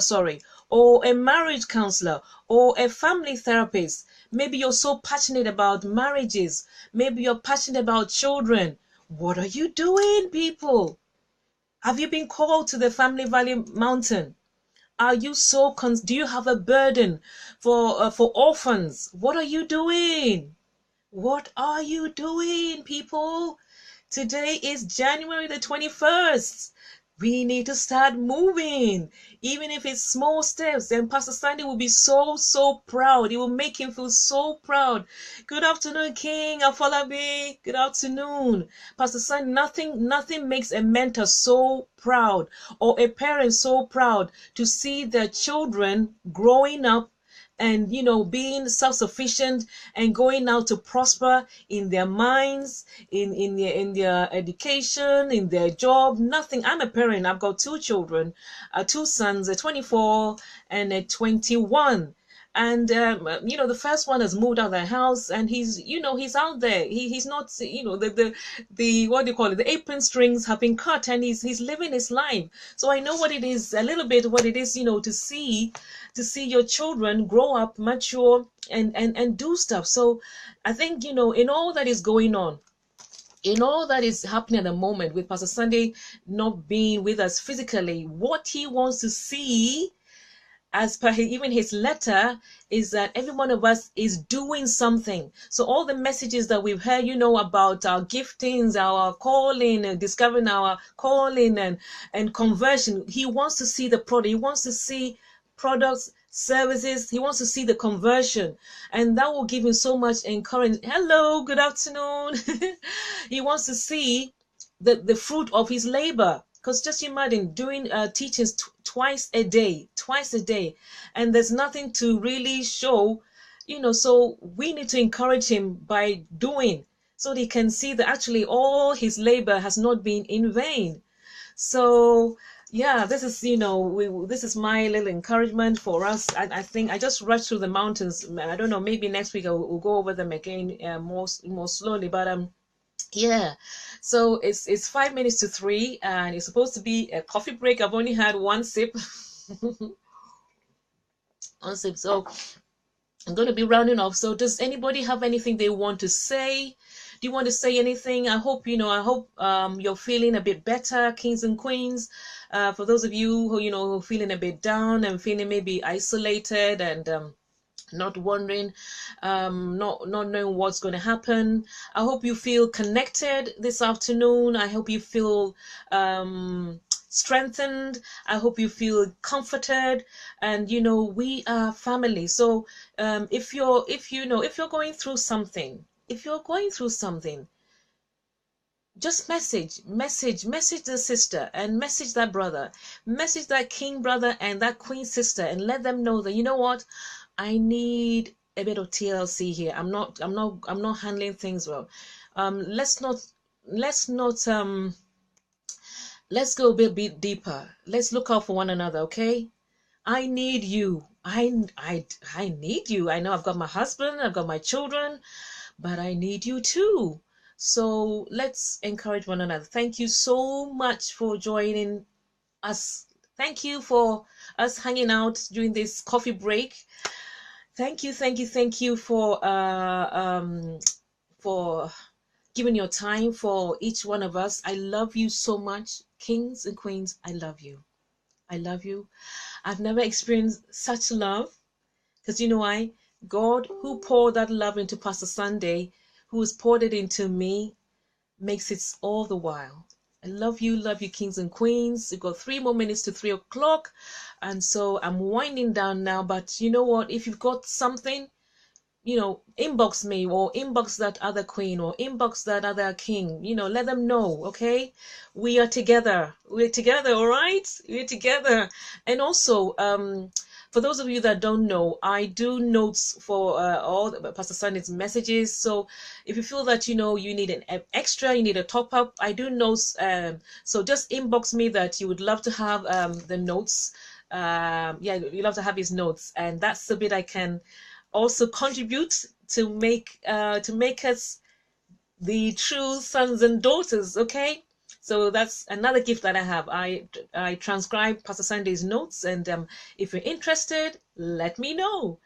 sorry, or a marriage counselor, or a family therapist. Maybe you're so passionate about marriages. Maybe you're passionate about children. What are you doing, people? Have you been called to the family value mountain? Are you do you have a burden for orphans? What are you doing? What are you doing, people? Today is January the 21st. We need to start moving, even if it's small steps. And Pastor Sandy will be so proud. It will make him feel so proud. Good afternoon, King Afolabi. Good afternoon, Pastor Sandy. Nothing makes a mentor so proud, or a parent so proud, to see their children growing up and being self-sufficient and going out to prosper in their minds, in their education, in their job. Nothing. I'm a parent. I've got 2 children, 2 sons, a 24 and a 21. and the first one has moved out of the house, and he's out there. He's not, the what do you call it, the apron strings have been cut, and he's living his life. So I know what it is, a little bit what it is, to see your children grow up, mature, and do stuff. So I think, in all that is going on, in all that is happening at the moment, with Pastor Sunday not being with us physically, what he wants to see, as per even his letter, is that every one of us is doing something. So all the messages that we've heard, about our giftings, our calling, and discovering our calling, and conversion, he wants to see the product. He wants to see products, services. He wants to see the conversion, and that will give him so much encouragement. Hello, good afternoon. He wants to see the fruit of his labor. Because just imagine doing teachings twice a day, and there's nothing to really show, so we need to encourage him by doing, so that he can see that actually all his labor has not been in vain. So yeah, this is, this is my little encouragement for us. I think I just rushed through the mountains. I don't know, maybe next week we'll go over them again more slowly, but yeah. So it's 5 minutes to 3, and it's supposed to be a coffee break. I've only had one sip. One sip. So I'm going to be rounding off. So does anybody have anything they want to say? Do you want to say anything? I hope you're feeling a bit better, kings and queens. For those of you who who are feeling a bit down and feeling maybe isolated and not wondering, not knowing what's going to happen, I hope you feel connected this afternoon. I hope you feel strengthened. I hope you feel comforted, and we are family. So if you're going through something, just message the sister, and message that brother, message that king brother and that queen sister, and let them know that, you know what, I need a bit of TLC here. I'm not handling things well. Let's go a bit deeper. Let's look out for one another, okay? I need you. I need you. I know I've got my husband, I've got my children, but I need you too. So let's encourage one another. Thank you so much for joining us. Thank you for us hanging out during this coffee break. Thank you for giving your time for each one of us. I love you so much, kings and queens. I love you. I've never experienced such love, because you know why? God, who poured that love into Pastor Sunday, who has poured it into me, makes it all the while. I love you, kings and queens. We've got 3 more minutes to 3 o'clock, and so I'm winding down now. But you know what? If you've got something, inbox me, or inbox that other queen, or inbox that other king. Let them know, okay? We are together. All right? We're together. And also, for those of you that don't know, I do notes for all Pastor Sunday's messages. So if you feel that you need an extra, you need a top up, I do notes. So just inbox me that you would love to have the notes. Yeah, you love to have his notes, and that's the bit I can also contribute to make us the true sons and daughters. Okay. So that's another gift that I have. I transcribe Pastor Sunday's notes, and if you're interested, let me know.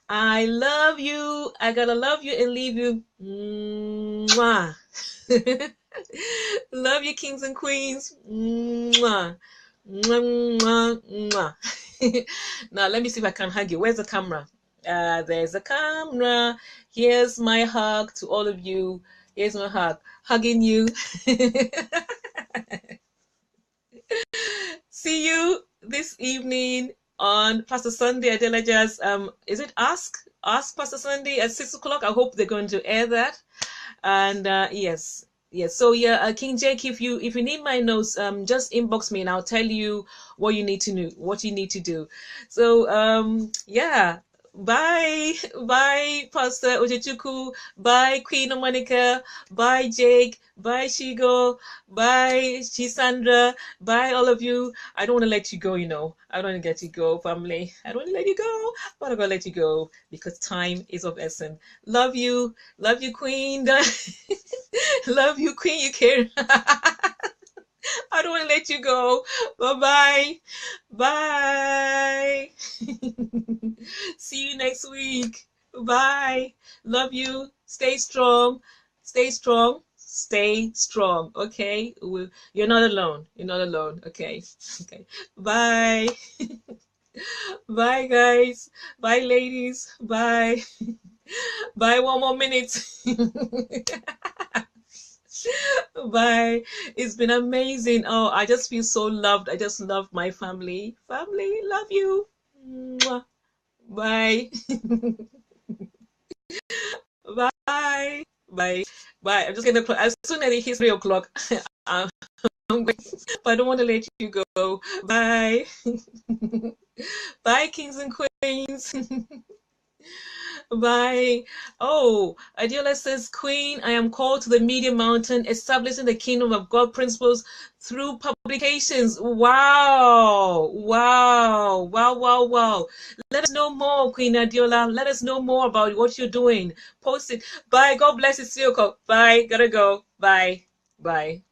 I love you. I gotta love you and leave you. Mwah. Love you, kings and queens. Mwah. Mwah, mwah, mwah. Now let me see if I can hug you. Where's the camera? There's a camera. Here's my hug to all of you. Here's my hug. Hugging you. See you this evening on Pastor Sunday Adelaja's is it Ask Pastor Sunday at 6 o'clock. I hope they're going to air that. And yes. So yeah, King Jake, if you need my notes, just inbox me and I'll tell you what you need to do. So yeah, Bye. Bye, Pastor Ojechuku. Bye, Queen Monica. Bye, Jake. Bye, Shigo. Bye, Chisandra. Bye, all of you. I don't want to let you go, you know. I don't want to let you go, family. I don't want to let you go, but I'm going to let you go because time is of essence. Love you. Love you, Queen. Love you, Queen. You care. I don't want to let you go. Bye-bye. Bye. See you next week. Bye. Love you. Stay strong. Stay strong. Stay strong. Okay. You're not alone. You're not alone. Okay. Okay. Bye. Bye, guys. Bye, ladies. Bye. Bye. One more minute. Bye. It's been amazing. Oh, I just feel so loved. I just love my family. Family, love you. Mwah. Bye. Bye. Bye. Bye. I'm just gonna close as soon as it hits 3 o'clock. I'm going, but I don't want to let you go. Bye. Bye, kings and queens. Bye. Oh, Adiola says, Queen, I am called to the media mountain, establishing the kingdom of God principles through publications. Wow. Wow. Wow, wow, wow. Let us know more, Queen Adiola. Let us know more about what you're doing. Post it. Bye. God bless you, Sioko. Bye. Gotta go. Bye. Bye.